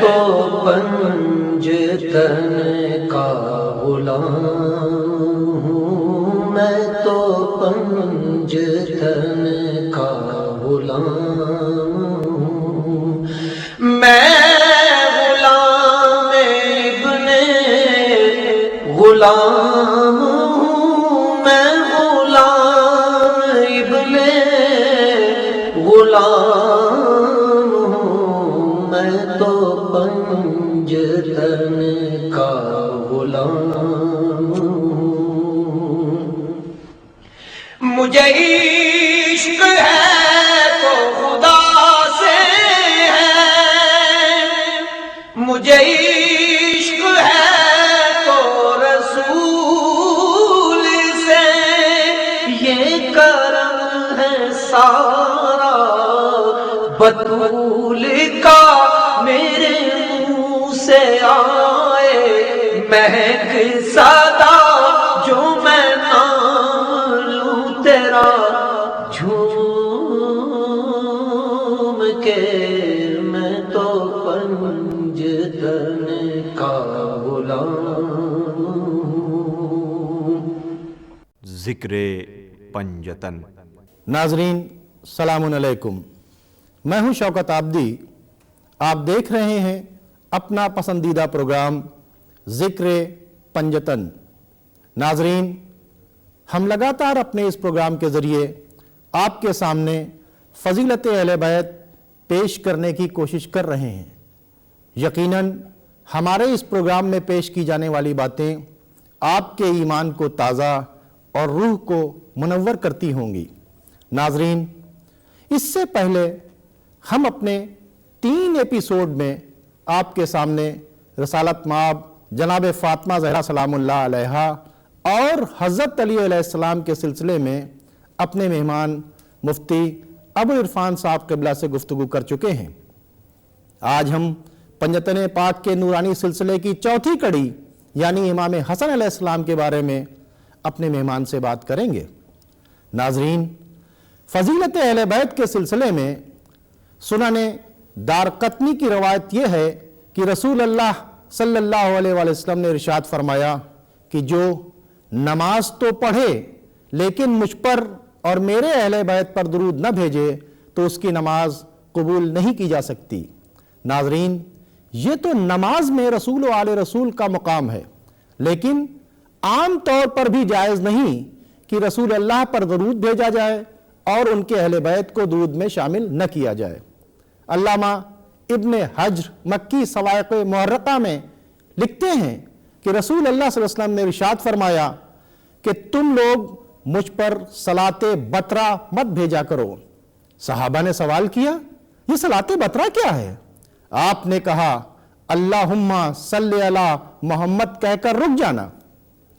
تو پنجتن کا غلام ہوں، میں تو پنجتن کا غلام ہوں، میں غلام ابن غلام ہوں، میں غلام ابن غلام ہوں، میں تو پنجتن کا غلام ہوں۔ مجھے عشق ہے تو خدا سے ہے، مجھے عشق ہے تو رسول سے، یہ کرم ہے سارا بطول کا، میرے منہ سے آئے مہک صدا، جو میں نام لوں تیرا جھوم کے، میں تو پنجتن کا غلام ہوں۔ ذکر پنجتن۔ ناظرین سلام علیکم، میں ہوں شوکت عابدی، آپ دیکھ رہے ہیں اپنا پسندیدہ پروگرام ذکر پنجتن۔ ناظرین، ہم لگاتار اپنے اس پروگرام کے ذریعے آپ کے سامنے فضیلت اہل بیت پیش کرنے کی کوشش کر رہے ہیں۔ یقیناً ہمارے اس پروگرام میں پیش کی جانے والی باتیں آپ کے ایمان کو تازہ اور روح کو منور کرتی ہوں گی۔ ناظرین، اس سے پہلے ہم اپنے 3 ایپیسوڈ میں آپ کے سامنے رسالت مآب جناب فاطمہ زہرا سلام اللہ علیہا اور حضرت علی علیہ السلام کے سلسلے میں اپنے مہمان مفتی ابوالعرفان صاحب قبلہ سے گفتگو کر چکے ہیں۔ آج ہم پنجتن پاک کے نورانی سلسلے کی چوتھی کڑی یعنی امام حسن علیہ السلام کے بارے میں اپنے مہمان سے بات کریں گے۔ ناظرین، فضیلت اہل بیت کے سلسلے میں سنن دارقطنی کی روایت یہ ہے کہ رسول اللہ صلی اللہ علیہ وآلہ وسلم نے ارشاد فرمایا کہ جو نماز تو پڑھے لیکن مجھ پر اور میرے اہل بیت پر درود نہ بھیجے تو اس کی نماز قبول نہیں کی جا سکتی۔ ناظرین، یہ تو نماز میں رسول و آل رسول کا مقام ہے، لیکن عام طور پر بھی جائز نہیں کہ رسول اللہ پر درود بھیجا جائے اور ان کے اہل بیت کو درود میں شامل نہ کیا جائے۔ علامہ ابن حجر مکی صواعق محرقہ میں لکھتے ہیں کہ رسول اللہ صلی اللہ علیہ وسلم نے ارشاد فرمایا کہ تم لوگ مجھ پر صلاۃ بطرہ مت بھیجا کرو۔ صحابہ نے سوال کیا، یہ صلاۃ بطرہ کیا ہے؟ آپ نے کہا اللہم صلی علی محمد کہہ کر رک جانا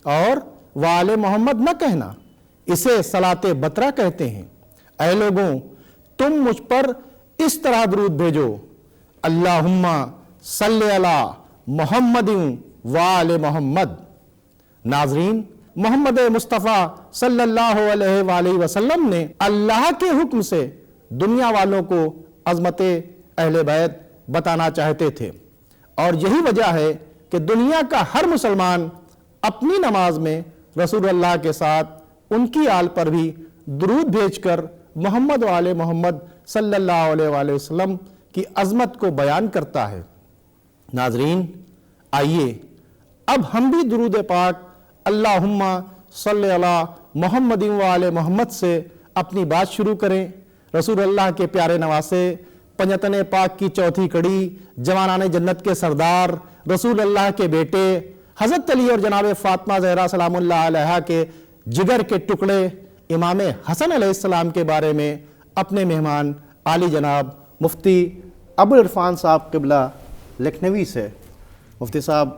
اور وآل محمد نہ کہنا، اسے صلاۃ بطرہ کہتے ہیں۔ اے لوگوں، تم مجھ پر اس طرح درود بھیجو، اللہم صلی علی محمد وآل محمد۔ ناظرین، محمد مصطفیٰ صلی اللہ علیہ وآلہ وسلم نے اللہ کے حکم سے دنیا والوں کو عظمت اہل بیت بتانا چاہتے تھے، اور یہی وجہ ہے کہ دنیا کا ہر مسلمان اپنی نماز میں رسول اللہ کے ساتھ ان کی آل پر بھی درود بھیج کر محمد وآل محمد صلی اللہ علیہ وآلہ وسلم کی عظمت کو بیان کرتا ہے۔ ناظرین، آئیے اب ہم بھی درود پاک اللہم صلی علی محمد وآل محمد سے اپنی بات شروع کریں۔ رسول اللہ کے پیارے نواسے، پنجتن پاک کی چوتھی کڑی، جوانان جنت کے سردار، رسول اللہ کے بیٹے حضرت علی اور جناب فاطمہ زہرا سلام اللہ علیہا کے جگر کے ٹکڑے امام حسن علیہ السلام کے بارے میں اپنے مہمان عالی جناب مفتی ابوالعرفان صاحب قبلہ لکھنوی سے۔ مفتی صاحب،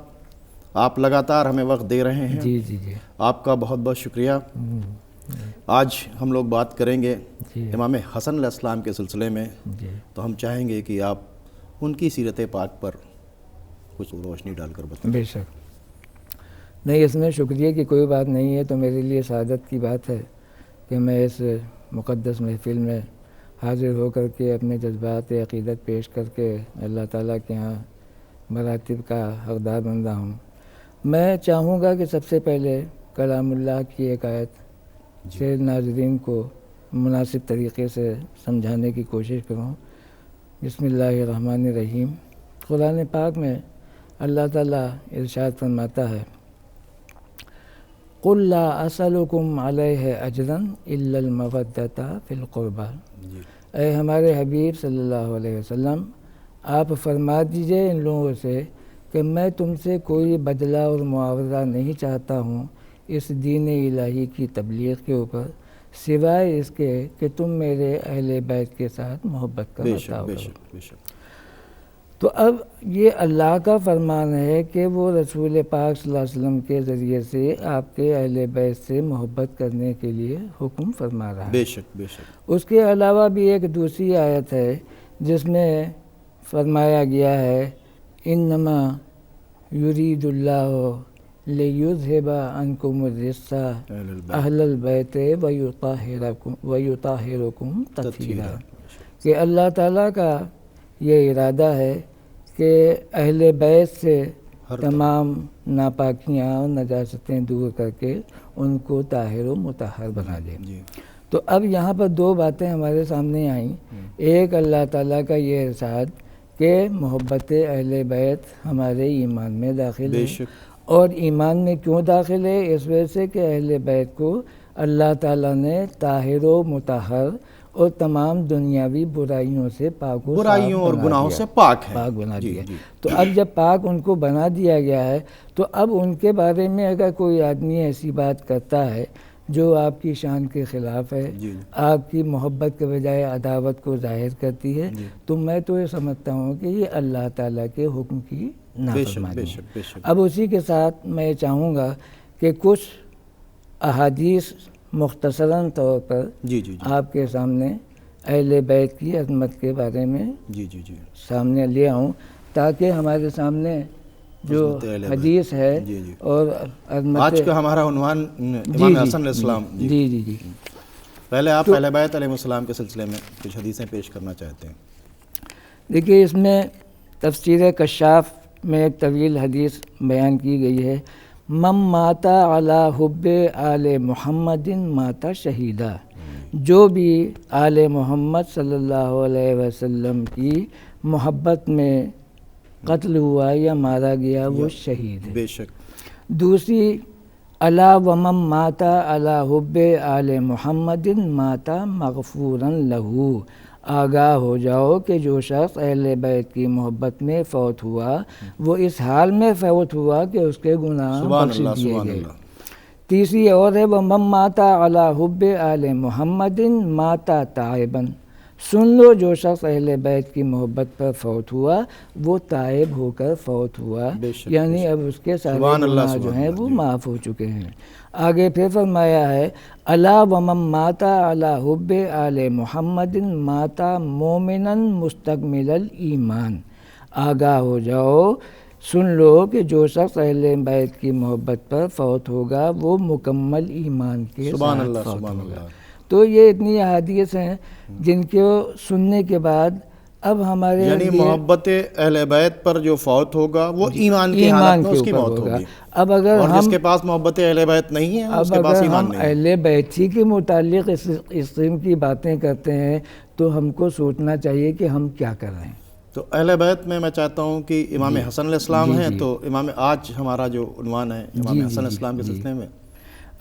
آپ لگاتار ہمیں وقت دے رہے ہیں، جی آپ کا بہت بہت شکریہ۔ آج ہم لوگ بات کریں گے امام حسن علیہ السلام کے سلسلے میں، تو ہم چاہیں گے کہ آپ ان کی سیرت پاک پر کچھ روشنی ڈال کر بتائیں۔ بے شک، نہیں اس میں شکریہ کی کوئی بات نہیں ہے، تو میرے لیے سعادت کی بات ہے کہ میں اس مقدس محفل میں حاضر ہو کر کے اپنے جذبات عقیدت پیش کر کے اللہ تعالیٰ کے ہاں مراتب کا حقدار بن رہا ہوں۔ میں چاہوں گا کہ سب سے پہلے کلام اللہ کی ایک آیت سے ناظرین کو مناسب طریقے سے سمجھانے کی کوشش کروں۔ بسم اللہ الرحمن الرحیم۔ قرآن پاک میں اللہ تعالیٰ ارشاد فرماتا ہے قُلْ لَا أَسْأَلُكُمْ عَلَيْهِ أَجْرًا إِلَّا الْمَوَدَّةَ فِي الْقُرْبَى۔ اے ہمارے حبیب صلی اللہ علیہ وسلم، آپ فرما دیجئے ان لوگوں سے کہ میں تم سے کوئی بدلہ اور معاوضہ نہیں چاہتا ہوں اس دین الہی کی تبلیغ کے اوپر، سوائے اس کے کہ تم میرے اہل بیت کے ساتھ محبت کا برتاؤ کرو۔ تو اب یہ اللہ کا فرمان ہے کہ وہ رسول پاک صلی اللہ علیہ وسلم کے ذریعے سے آپ کے اہل بیت سے محبت کرنے کے لیے حکم فرما رہا ہے۔ بے شک بے شک۔ اس کے علاوہ بھی ایک دوسری آیت ہے جس میں فرمایا گیا ہے انما یرید اللہ لیذھب عنکم الرجس اہل البیت ویطہرکم تطہیرا، کہ اللہ تعالیٰ کا یہ ارادہ ہے کہ اہل بیت سے تمام ناپاکیاں اور نجاستیں دور کر کے ان کو طاہر و مطہر بنا دے۔ تو اب یہاں پر دو باتیں ہمارے سامنے آئیں، ایک اللہ تعالیٰ کا یہ ارشاد کہ محبت اہل بیت ہمارے ایمان میں داخل ہے، اور ایمان میں کیوں داخل ہے؟ اس وجہ سے کہ اہل بیت کو اللہ تعالیٰ نے طاہر و مطہر اور تمام دنیاوی برائیوں سے پاک و برائیوں اور گناہوں سے پاک بنا دیا۔ تو اب جب پاک ان کو بنا دیا گیا ہے تو اب ان کے بارے میں اگر کوئی آدمی ایسی بات کرتا ہے جو آپ کی شان کے خلاف ہے، آپ کی محبت کے بجائے عداوت کو ظاہر کرتی ہے، تو میں تو یہ سمجھتا ہوں کہ یہ اللہ تعالیٰ کے حکم کی نافرمانی ہے۔ اب اسی کے ساتھ میں چاہوں گا کہ کچھ احادیث مختصراً طور پر آپ کے سامنے اہل بیت کی عظمت کے بارے میں سامنے لے آؤں، تاکہ ہمارے سامنے جو حدیث ہے اور عظمت آج کا ہمارا عنوان امام حسن علیہ السلام۔ جی پہلے آپ اہل بیت علیہ السلام کے سلسلے میں کچھ حدیثیں پیش کرنا چاہتے ہیں۔ دیکھیے، اس میں تفسیر کشاف میں ایک طویل حدیث بیان کی گئی ہے، من مات علی حب آل محمد مات شہیدہ، جو بھی آل محمد صلی اللہ علیہ وسلم کی محبت میں قتل ہوا یا مارا گیا وہ شہید ہے۔ بے شک۔ دوسری، الا ومن مات علی حب آل محمد مات مغفورا لہ، آگاہ ہو جاؤ کہ جو شخص اہل بیت کی محبت میں فوت ہوا وہ اس حال میں فوت ہوا کہ اس کے گناہ بخش دیے گئے۔ تیسری اور ہے ومن مات علی حب آل محمد مات تائبا، سن لو جو شخص اہل بیت کی محبت پر فوت ہوا وہ تائب ہو کر فوت ہوا، یعنی اب اس کے سارے گناہ جو ہیں وہ معاف ہو چکے ہیں۔ آگے پھر فرمایا ہے الا ومن مات علی حب آل محمد مات مومنا مستکمل الایمان، آگاہ ہو جاؤ، سن لو کہ جو شخص اہل بیت کی محبت پر فوت ہوگا وہ مکمل ایمان کے ساتھ فوت ہوگا۔ تو یہ اتنی احادیث ہیں جن کو سننے کے بعد اب ہمارے یعنی محبت اہل بیت پر جو فوت ہوگا وہ ایمان کی حالت میں اس کی موت ہوگی۔ اب اگر اور جس کے پاس محبت اہل بیت نہیں ہے اس کے پاس ایمان نہیں ہے۔ اہل بیت ہی کے متعلق اس قسم کی باتیں کرتے ہیں تو ہم کو سوچنا چاہیے کہ ہم کیا کر رہے ہیں۔ تو اہل بیت میں چاہتا ہوں کہ امام حسن علیہ السلام ہیں، تو امام آج ہمارا جو عنوان ہے امام حسن علیہ السلام کے سلسلے میں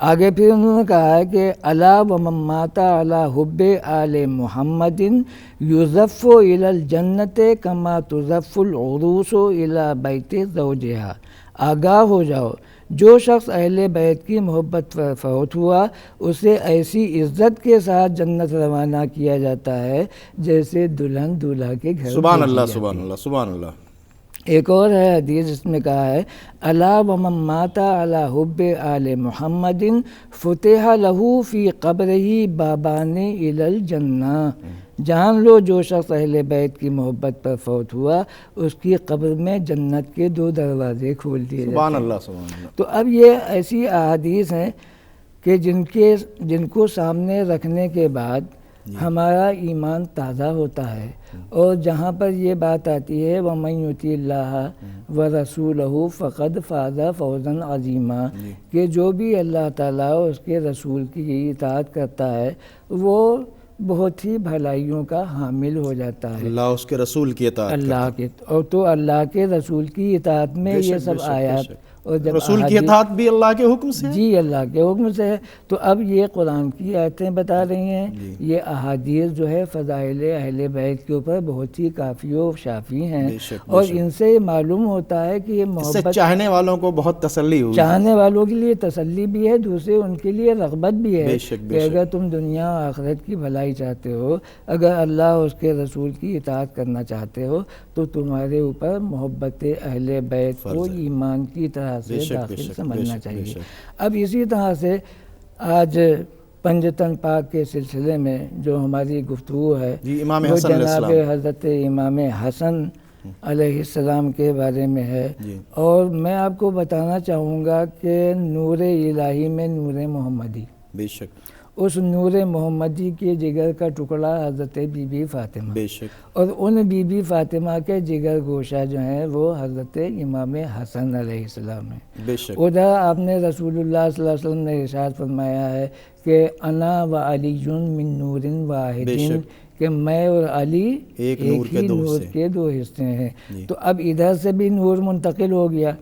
آگے پھر انہوں نے کہا ہے کہ الا ومن مات علی حب آل محمد یزف الی الجنت کما تزف العروس الی بیت زوجہا، آگاہ ہو جاؤ جو شخص اہل بیت کی محبت پر فوت ہوا اسے ایسی عزت کے ساتھ جنت روانہ کیا جاتا ہے جیسے دلہن دولہا کے گھر۔ سبحان اللہ سبحان اللہ سبحان اللہ۔ ایک اور ہے حدیث جس میں کہا ہے الا ومن مات علی حب آل محمد فتح لہ فی قبرہ بابان الی الجنہ، جان لو جو شخص اہل بیت کی محبت پر فوت ہوا اس کی قبر میں جنت کے 2 دروازے کھول دیے جاتے ہیں۔ سبحان اللہ سبحان اللہ۔ تو اب یہ ایسی احادیث ہیں کہ جن کو سامنے رکھنے کے بعد ہمارا ایمان تازہ ہوتا ہے. اور جہاں پر یہ بات آتی ہے وَمَن يُطِعِ اللَّهَ وَرَسُولَهُ فَقَدْ فَازَ فَوْزًا عَظِيمًا، کہ جو بھی اللہ تعالیٰ اور اس کے رسول کی اطاعت کرتا ہے وہ بہت ہی بھلائیوں کا حامل ہو جاتا ہے. اللہ اس کے رسول کی اطاعت اللہ کے اور تو اللہ کے رسول کی اطاعت میں یہ سب آیات اور جب رسول کی اطاعت بھی اللہ کے حکم سے ہے. جی اللہ کے حکم سے ہے. تو اب یہ قرآن کی آیتیں بتا رہی ہیں، یہ احادیث جو ہے فضائل اہل بیت کے اوپر بہت ہی کافی و شافی ہیں، اور ان سے معلوم ہوتا ہے کہ یہ اس سے محبت چاہنے والوں کو بہت تسلی ہوئی. چاہنے والوں کے لیے تسلی بھی ہے، دوسرے ان کے لیے رغبت بھی ہے بے شک، بے کہ شک. اگر تم دنیا و آخرت کی بھلائی چاہتے ہو، اگر اللہ اور اس کے رسول کی اطاعت کرنا چاہتے ہو، تو تمہارے اوپر محبت اہل بیت کو ایمان کی طرح سے داخل سمجھنا چاہیے. اب اسی طرح سے آج پنجتن پاک کے سلسلے میں جو ہماری گفتگو ہے امام وہ حسن علیہ جناب السلام، حضرت امام حسن علیہ السلام کے بارے میں ہے. اور میں آپ کو بتانا چاہوں گا کہ نور الہی میں نور محمدی، بے شک اس نور محمدی کے جگر کا ٹکڑا حضرت بی بی فاطمہ، بے شک، اور ان بی بی فاطمہ کے جگر گوشہ جو ہیں وہ حضرت امام حسن علیہ السلام ہیں. بے شک. ادھر آپ نے رسول اللہ صلی اللہ علیہ وسلم نے ارشاد فرمایا ہے کہ انا و علی من نور واحد، کہ میں اور علی ایک ہی نور کے دو حصے ہیں. تو اب ادھر سے بھی نور منتقل ہو گیا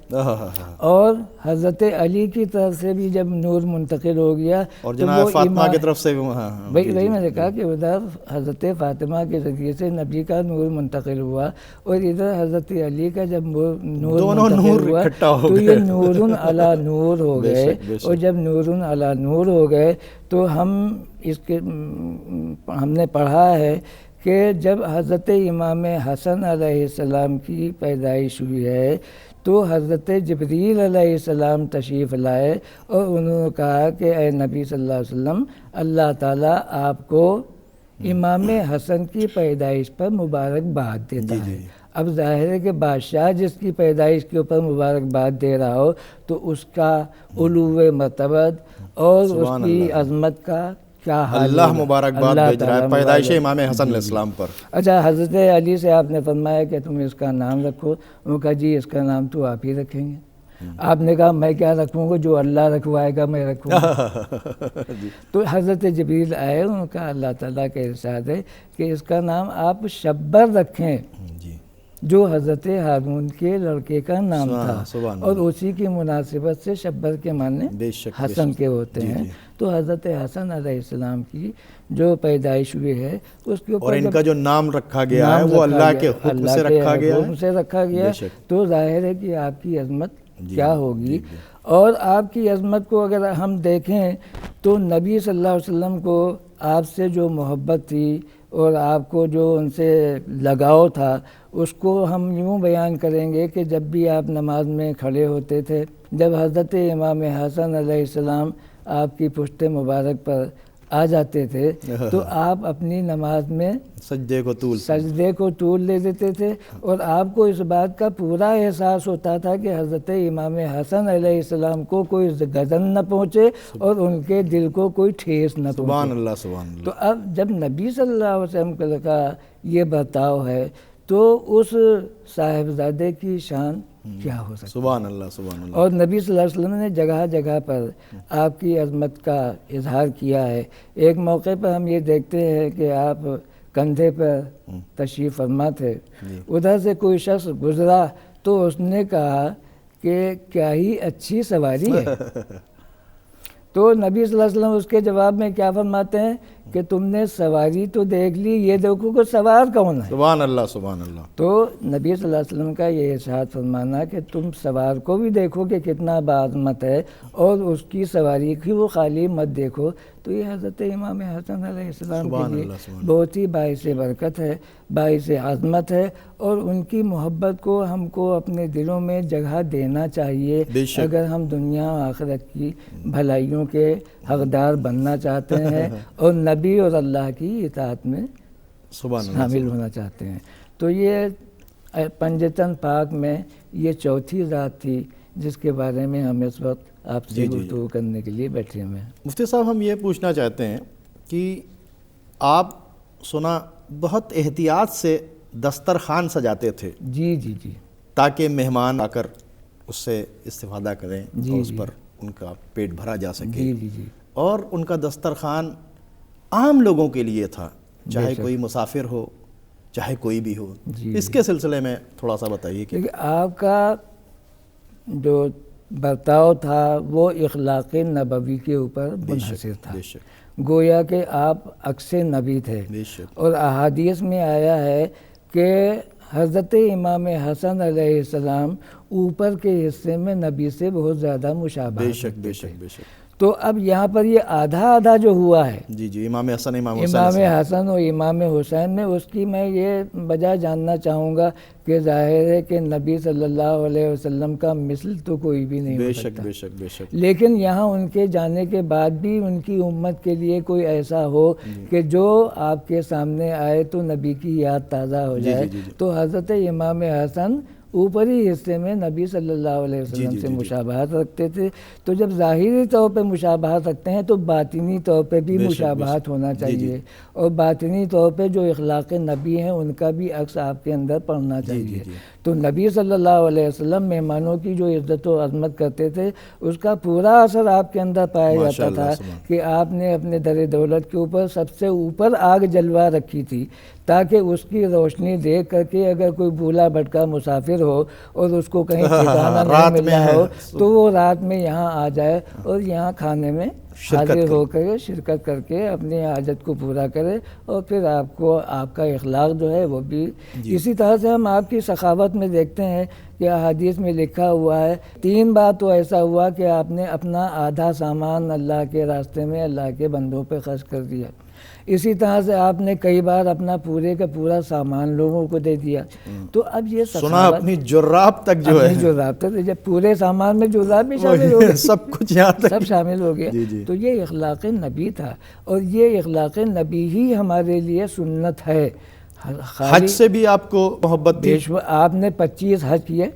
اور حضرت علی کی طرف سے بھی جب نور منتقل ہو گیا اور جناب فاطمہ کی طرف سے وہی میں نے کہا کہ ادھر حضرت فاطمہ کے ذریعے سے نبی کا نور منتقل ہوا، اور ادھر حضرت علی کا جب نور منتقل ہوا تو یہ نور علی نور ہو گئے. اور جب نور علی نور ہو گئے تو ہم نے پڑھا ہے کہ جب حضرت امام حسن علیہ السلام کی پیدائش ہوئی ہے تو حضرت جبریل علیہ السلام تشریف لائے اور انہوں نے کہا کہ اے نبی صلی اللہ علیہ وسلم، اللہ تعالیٰ آپ کو امام حسن کی پیدائش پر مبارکباد دیتا ہے. اب ظاہر ہے کہ بادشاہ جس کی پیدائش کے اوپر مبارکباد دے رہا ہو تو اس کا علو مرتبت اور اس کی عظمت کا کیا حال ہے. اللہ مبارکباد بھیج رہا ہے پیدائش امام حسن علیہ السلام پر. اچھا، حضرت علی سے آپ نے فرمایا کہ تم اس کا نام رکھو. انہوں نے کہا جی اس کا نام تو آپ ہی رکھیں گے. آپ نے کہا میں کیا رکھوں گا، جو اللہ رکھوائے گا میں رکھوں گا. تو حضرت جبریل آئے، انہوں نے کہا اللہ تعالیٰ کا ارشاد ہے کہ اس کا نام آپ شبر رکھیں، جو حضرت ہارون کے لڑکے کا نام تھا، اور اسی کی مناسبت سے شبر کے معنی حسن کے ہوتے ہیں. تو حضرت حسن علیہ السلام کی جو پیدائش ہوئی ہے اس کے اوپر اور ان کا جو نام رکھا گیا ہے وہ اللہ کے حکم سے رکھا گیا ہے. تو ظاہر ہے کہ آپ کی عظمت کیا ہوگی. اور آپ کی عظمت کو اگر ہم دیکھیں تو نبی صلی اللہ علیہ وسلم کو آپ سے جو محبت تھی اور آپ کو جو ان سے لگاؤ تھا اس کو ہم یوں بیان کریں گے کہ جب بھی آپ نماز میں کھڑے ہوتے تھے، جب حضرت امام حسن علیہ السلام آپ کی پشت مبارک پر آ جاتے تھے تو آپ اپنی نماز میں سجدے کو طول لے دیتے تھے، اور آپ کو اس بات کا پورا احساس ہوتا تھا کہ حضرت امام حسن علیہ السلام کو کوئی غضب نہ پہنچے اور ان کے دل کو کوئی ٹھیس نہ پہنچے. سبحان اللہ سبحان اللہ. تو اب جب نبی صلی اللہ علیہ وسلم کا یہ برتاؤ ہے تو اس صاحبزادے کی شان کیا ہو سکتی ہے. سبحان اللہ سبحان اللہ. اور نبی صلی اللہ علیہ وسلم نے جگہ جگہ پر آپ کی عظمت کا اظہار کیا ہے. ایک موقع پر ہم یہ دیکھتے ہیں کہ آپ کندھے پر تشریف فرما تھے، ادھر سے کوئی شخص گزرا تو اس نے کہا کہ کیا ہی اچھی سواری ہے. تو نبی صلی اللہ علیہ وسلم اس کے جواب میں کیا فرماتے ہیں کہ تم نے سواری تو دیکھ لی، یہ دیکھو کہ سوار کون ہے. سبحان اللہ سبحان اللہ. تو نبی صلی اللہ علیہ وسلم کا یہ ارشاد فرمانا کہ تم سوار کو بھی دیکھو کہ کتنا باعظمت ہے اور اس کی سواری کی وہ خالی مت دیکھو. تو یہ حضرت امام حسن علیہ السلام کے لیے بہت ہی باعث برکت ہے، باعث عظمت ہے، اور ان کی محبت کو ہم کو اپنے دلوں میں جگہ دینا چاہیے اگر ہم دنیا و آخرت کی بھلائیوں کے حقدار بننا چاہتے ہیں اور نبی اور اللہ کی اطاعت میں شامل ہونا چاہتے ہیں. تو یہ پنجتن پاک میں یہ چوتھی ذات تھی جس کے بارے میں ہم اس وقت آپ سے گفتگو کرنے کے لیے بیٹھے ہوئے ہیں. مفتی صاحب ہم یہ پوچھنا چاہتے ہیں کہ آپ سنا بہت احتیاط سے دسترخوان سجاتے تھے جی جی جی، تاکہ مہمان آ کر اس سے استفادہ کریں جی اور اس جی پر ان کا پیٹ بھرا جا سکے، جی جی جی، اور ان کا دسترخوان عام لوگوں کے لیے تھا، چاہے کوئی مسافر ہو چاہے کوئی بھی ہو۔ جی اس کے سلسلے میں تھوڑا سا بتائیے کہ دیکھیے آپ کا جو برتاؤ تھا وہ اخلاق نبوی کے اوپر منحصر تھا، بے شک گویا کہ آپ عکس نبی تھے، بے شک اور احادیث میں آیا ہے کہ حضرت امام حسن علیہ السلام اوپر کے حصے میں نبی سے بہت زیادہ بے مشابہت شک رکھتے بے تھے۔ شک بے شک تو اب یہاں پر یہ آدھا آدھا جو ہوا ہے جی جی، امام حسن امام حسین امام حسن اور امام حسین میں، اس کی میں یہ وجہ جاننا چاہوں گا کہ ظاہر ہے کہ نبی صلی اللہ علیہ وسلم کا مثل تو کوئی بھی نہیں بے ہو شک سکتا، بے شک بے شک لیکن یہاں ان کے جانے کے بعد بھی ان کی امت کے لیے کوئی ایسا ہو کہ جو آپ کے سامنے آئے تو نبی کی یاد تازہ ہو جائے، تو حضرت امام حسن اوپری حصے میں نبی صلی اللہ علیہ وسلم سے مشابہت رکھتے تھے۔ تو جب ظاہری طور پہ مشابہت رکھتے ہیں تو باطنی طور پہ بھی مشابہت ہونا چاہیے، اور باطنی طور پہ جو اخلاق نبی ہیں ان کا بھی عکس آپ کے اندر پڑنا چاہیے۔ تو نبی صلی اللہ علیہ وسلم مہمانوں کی جو عزت و عظمت کرتے تھے اس کا پورا اثر آپ کے اندر پایا جاتا تھا کہ آپ نے اپنے در دولت کے اوپر سب سے اوپر آگ جلوا رکھی تھی، تاکہ اس کی روشنی دیکھ کر کے اگر کوئی بھولا بھٹکا مسافر ہو اور اس کو کہیں ٹھکانہ نہیں مل رہا ہو تو وہ رات میں یہاں آ جائے اور یہاں کھانے میں حاضر ہو کر شرکت کر کے اپنی حاجت کو پورا کرے، اور پھر آپ کو آپ کا اخلاق جو ہے وہ بھی اسی طرح سے ہم آپ کی سخاوت میں دیکھتے ہیں کہ احادیث میں لکھا ہوا ہے 3 بار تو ایسا ہوا کہ آپ نے اپنا آدھا سامان اللہ کے راستے میں اللہ کے بندوں پہ خرچ کر دیا، اسی طرح سے آپ نے کئی بار اپنا پورے کا پورا سامان لوگوں کو دے دیا۔ تو اب یہ سنا اپنی جراب تک جو ہے جو رابطہ جب پورے سامان میں جراب بھی شامل ہو گئے، سب کچھ یہاں تک سب شامل ہو گیا، تو یہ اخلاق نبی تھا، اور یہ اخلاق نبی ہی ہمارے لیے سنت ہے۔ حج سے بھی آپ کو محبت تھی؟ آپ نے 25 حج کیے،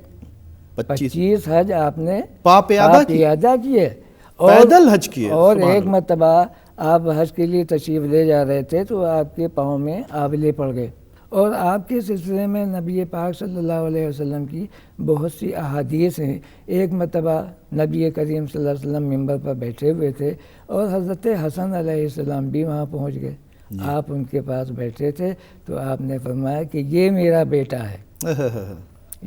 25 حج آپ نے پیادہ کیے، پیدل حج کیے، اور ایک مرتبہ آپ حج کے لیے تشریف لے جا رہے تھے تو آپ کے پاؤں میں آبلے پڑ گئے، اور آپ کے سلسلے میں نبی پاک صلی اللہ علیہ وسلم کی بہت سی احادیث ہیں۔ ایک مرتبہ نبی کریم صلی اللہ علیہ وسلم ممبر پر بیٹھے ہوئے تھے اور حضرت حسن علیہ السلام بھی وہاں پہنچ گئے، آپ ان کے پاس بیٹھے تھے تو آپ نے فرمایا کہ یہ میرا بیٹا ہے،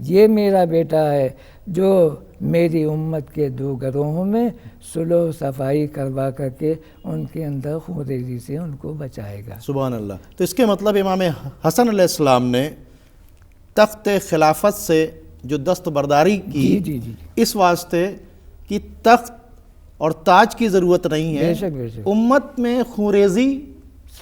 یہ میرا بیٹا ہے جو میری امت کے 2 گروہوں میں صلح و صفائی کروا کر کے ان کے اندر خونریزی سے ان کو بچائے گا۔ سبحان اللہ۔ تو اس کے مطلب امام حسن علیہ السلام نے تخت خلافت سے جو دستبرداری کی جی جی اس واسطے کہ تخت اور تاج کی ضرورت نہیں ہے، بے شک بے شک، امت میں خونریزی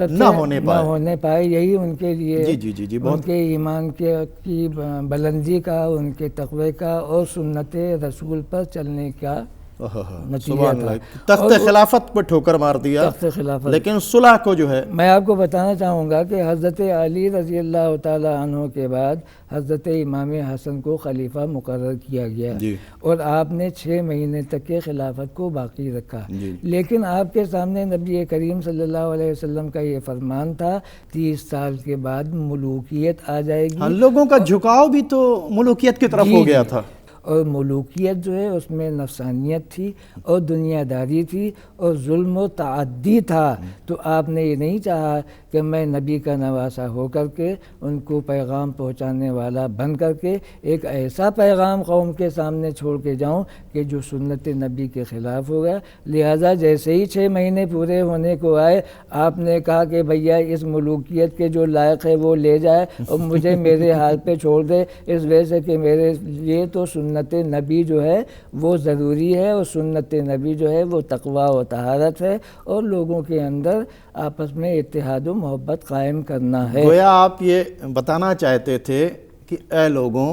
نہ ہونے پائے، یہی ان کے لیے جی ان کے ایمان کی بلندی کا، ان کے تقوی کا اور سنت رسول پر چلنے کا نتیجہ تھا۔ تخت خلافت پر ٹھوکر مار دیا، تخت خلافت، لیکن صلح کو جو ہے میں آپ کو بتانا چاہوں گا کہ حضرت علی رضی اللہ تعالی عنہ کے بعد حضرت امام حسن کو خلیفہ مقرر کیا گیا، اور آپ نے 6 مہینے تک کے خلافت کو باقی رکھا، لیکن آپ کے سامنے نبی کریم صلی اللہ علیہ وسلم کا یہ فرمان تھا 30 سال کے بعد ملوکیت آ جائے گی۔ لوگوں کا جھکاؤ بھی تو ملوکیت کی طرف ہو گیا تھا، اور ملوکیت جو ہے اس میں نفسانیت تھی اور دنیا داری تھی اور ظلم و تعدی تھا۔ تو آپ نے یہ نہیں چاہا کہ میں نبی کا نواسا ہو کر کے ان کو پیغام پہنچانے والا بن کر کے ایک ایسا پیغام قوم کے سامنے چھوڑ کے جاؤں کہ جو سنت نبی کے خلاف ہوگا، لہٰذا جیسے ہی 6 مہینے پورے ہونے کو آئے آپ نے کہا کہ بھیا اس ملوکیت کے جو لائق ہے وہ لے جائے اور مجھے میرے حال پہ چھوڑ دے، اس وجہ سے کہ میرے لیے تو سنت نبی جو ہے وہ ضروری ہے، اور سنت نبی جو ہے وہ تقویٰ و طہارت ہے، اور لوگوں کے اندر آپس میں اتحاد و محبت قائم کرنا ہے۔ گویا آپ یہ بتانا چاہتے تھے کہ اے لوگوں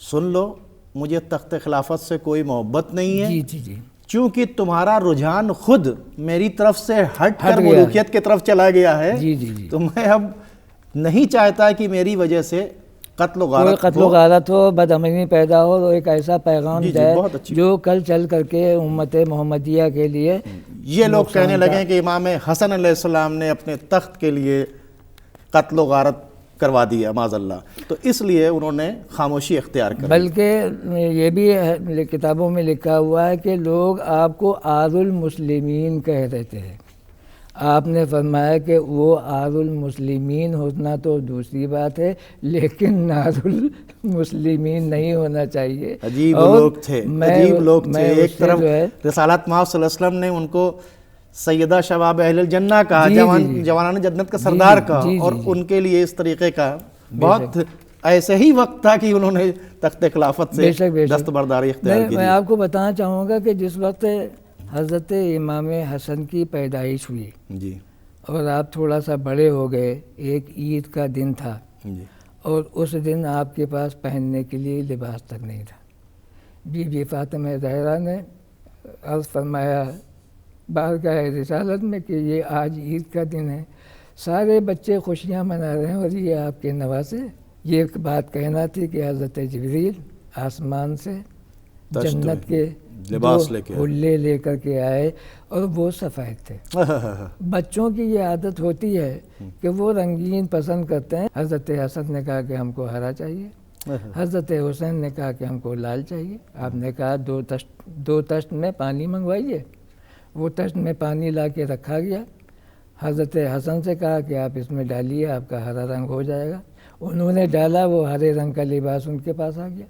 سن لو، مجھے تخت خلافت سے کوئی محبت نہیں ہے، جی چونکہ تمہارا رجحان خود میری طرف سے ہٹ کر ملوکیت کی طرف چلا گیا ہے، تو میں اب نہیں چاہتا کہ میری وجہ سے قتل و کوئی غارت قتل و غارت ہو، بدامنی پیدا ہو، تو ایک ایسا پیغام جی جائے بہت اچھی جو کل چل کر کے امت محمدیہ کے لیے یہ لوگ کہنے لگے کہ امام حسن علیہ السلام نے اپنے تخت کے لیے قتل و غارت کروا دیا معاذ اللہ، تو اس لیے انہوں نے خاموشی اختیار کر لی۔ بلکہ یہ بھی کتابوں میں لکھا ہوا ہے کہ لوگ آپ کو آذ المسلمین کہہ دیتے ہیں۔ آپ نے فرمایا کہ وہ آذ المسلمین ہونا تو دوسری بات ہے، لیکن ناز المسلمین نہیں ہونا چاہیے۔ عجیب اور لوگ تھے، میں عجیب لوگ تھے۔ میں ایک اس سے طرف جو ہے رسالت مآب صلی اللہ علیہ وسلم نے ان کو سیدہ شباب اہل الجنہ کہا، جوانان جنت کا سردار کہا، اور ان کے لیے اس طریقے کا بہت ایسے ہی وقت تھا کہ انہوں نے تخت خلافت سے دستبرداری اختیار کی۔ میں آپ کو بتانا چاہوں گا کہ جس وقت حضرت امام حسن کی پیدائش ہوئی جی اور آپ تھوڑا سا بڑے ہو گئے، ایک عید کا دن تھا جی اور اس دن آپ کے پاس پہننے کے لیے لباس تک نہیں تھا۔ بی بی فاطمہ زہرا نے عرض فرمایا بارگاہ رسالت میں کہ یہ آج عید کا دن ہے، سارے بچے خوشیاں منا رہے ہیں اور یہ آپ کے نواسے۔ یہ بات کہنا تھی کہ حضرت جبریل آسمان سے جنت کے لباس لے کے حلے لے کر کے آئے اور وہ سفید تھے۔ بچوں کی یہ عادت ہوتی ہے کہ وہ رنگین پسند کرتے ہیں۔ حضرت حسن نے کہا کہ ہم کو ہرا چاہیے، حضرت حسین نے کہا کہ ہم کو لال چاہیے۔ آپ نے کہا دو تشت میں پانی منگوائیے، وہ تشت میں پانی لا کے رکھا گیا۔ حضرت حسن سے کہا کہ آپ اس میں ڈالیے، آپ کا ہرا رنگ ہو جائے گا۔ انہوں نے ڈالا، وہ ہرے رنگ کا لباس ان کے پاس آ گیا۔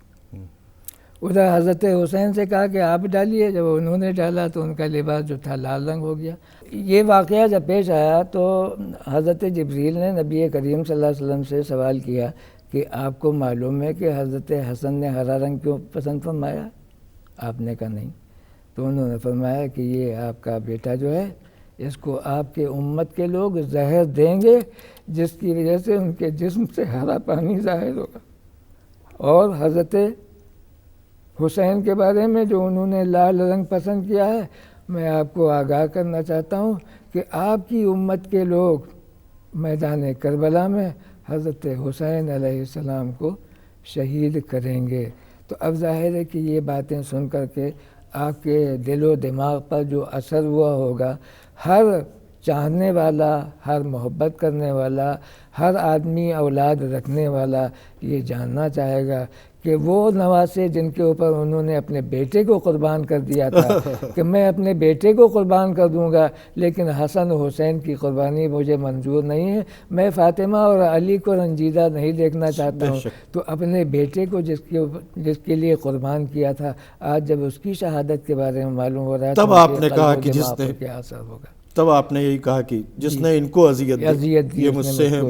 ادھر حضرت حسین سے کہا کہ آپ ڈالیے، جب انہوں نے ڈالا تو ان کا لباس جو تھا لال رنگ ہو گیا۔ یہ واقعہ جب پیش آیا تو حضرت جبریل نے نبی کریم صلی اللہ علیہ وسلم سے سوال کیا کہ آپ کو معلوم ہے کہ حضرت حسن نے ہرا رنگ کیوں پسند فرمایا؟ آپ نے کہا نہیں۔ تو انہوں نے فرمایا کہ یہ آپ کا بیٹا جو ہے، اس کو آپ کے امت کے لوگ زہر دیں گے جس کی وجہ سے ان کے جسم سے ہرا پانی ظاہر ہوگا۔ اور حضرت حسین کے بارے میں جو انہوں نے لال رنگ پسند کیا ہے، میں آپ کو آگاہ کرنا چاہتا ہوں کہ آپ کی امت کے لوگ میدان کربلا میں حضرت حسین علیہ السلام کو شہید کریں گے۔ تو اب ظاہر ہے کہ یہ باتیں سن کر کے آپ کے دل و دماغ پر جو اثر ہوا ہوگا، ہر چاہنے والا، ہر محبت کرنے والا، ہر آدمی اولاد رکھنے والا یہ جاننا چاہے گا کہ وہ نواسے جن کے اوپر انہوں نے اپنے بیٹے کو قربان کر دیا تھا کہ میں اپنے بیٹے کو قربان کر دوں گا، لیکن حسن و حسین کی قربانی مجھے منظور نہیں ہے، میں فاطمہ اور علی کو رنجیدہ نہیں دیکھنا چاہتا ہوں۔ تو اپنے بیٹے کو جس کے لیے قربان کیا تھا، آج جب اس کی شہادت کے بارے میں معلوم ہو رہا ہے تب آپ نے کہا کہ جس نے کیا اثر ہوگا، تب آپ نے یہی کہا کہ جس نے ان کو اذیت دی یہ مجھ سے ہے۔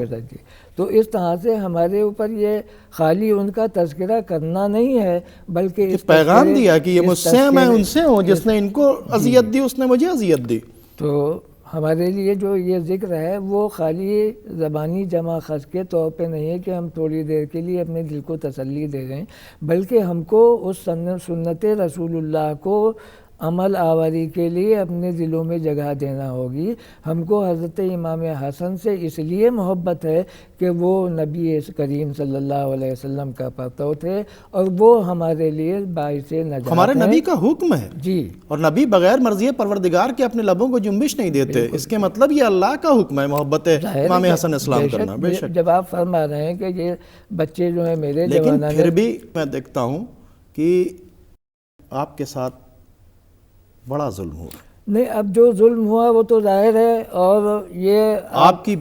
تو اس طرح سے ہمارے اوپر یہ خالی ان کا تذکرہ کرنا نہیں ہے، بلکہ اس پیغام دیا کہ یہ مجھ سے ہیں، میں ان سے ہوں، جس نے ان کو اذیت دی اس نے مجھے اذیت دی۔ تو ہمارے لیے جو یہ ذکر ہے وہ خالی زبانی جمع خرچ کے طور پہ نہیں ہے کہ ہم تھوڑی دیر کے لیے اپنے دل کو تسلی دے رہے ہیں، بلکہ ہم کو اس سنت رسول اللہ کو عمل آوری کے لیے اپنے دلوں میں جگہ دینا ہوگی۔ ہم کو حضرت امام حسن سے اس لیے محبت ہے کہ وہ نبی کریم صلی اللہ علیہ وسلم کا پرتو تھے اور وہ ہمارے لیے باعث نجات ہمارے نبی کا حکم ہے جی، اور نبی بغیر مرضی پروردگار کے اپنے لبوں کو جنبش نہیں دیتے۔ اس کے مطلب یہ اللہ کا حکم ہے محبت امام حسن اسلام کرنا۔ بے شک جب آپ فرما رہے ہیں کہ یہ بچے جو ہیں میرے لیکن پھر بھی میں دیکھتا ہوں کہ آپ کے ساتھ بڑا ظلم ہوا۔ نہیں، اب جو ظلم ہوا وہ تو ظاہر ہے، اور یہ آپ کی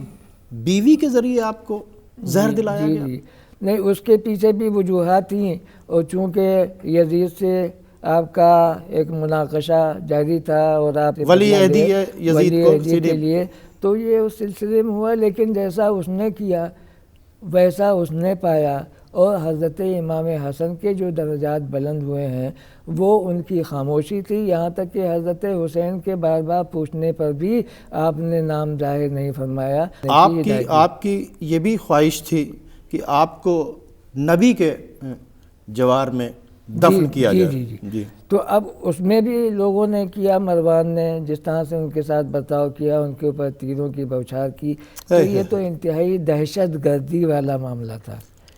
بیوی کے ذریعے آپ کو زہر دلایا گیا۔ نہیں، اس کے پیچھے بھی وجوہات تھیں، اور چونکہ یزید سے آپ کا ایک مناقشہ جاری تھا اور آپ ولی عہدی ہے یزید کو کے لیے، تو یہ اس سلسلے میں ہوا، لیکن جیسا اس نے کیا ویسا اس نے پایا۔ اور حضرت امام حسن کے جو درجات بلند ہوئے ہیں وہ ان کی خاموشی تھی، یہاں تک کہ حضرت حسین کے بار بار پوچھنے پر بھی آپ نے نام ظاہر نہیں فرمایا۔ آپ کی یہ بھی خواہش تھی کہ آپ کو نبی کے جوار میں دفن کیا جائے۔ جی۔ تو اب اس میں بھی لوگوں نے کیا، مروان نے جس طرح سے ان کے ساتھ برتاؤ کیا، ان کے اوپر تیروں کی بوچھار کی، تو یہ تو انتہائی دہشت گردی والا معاملہ تھا۔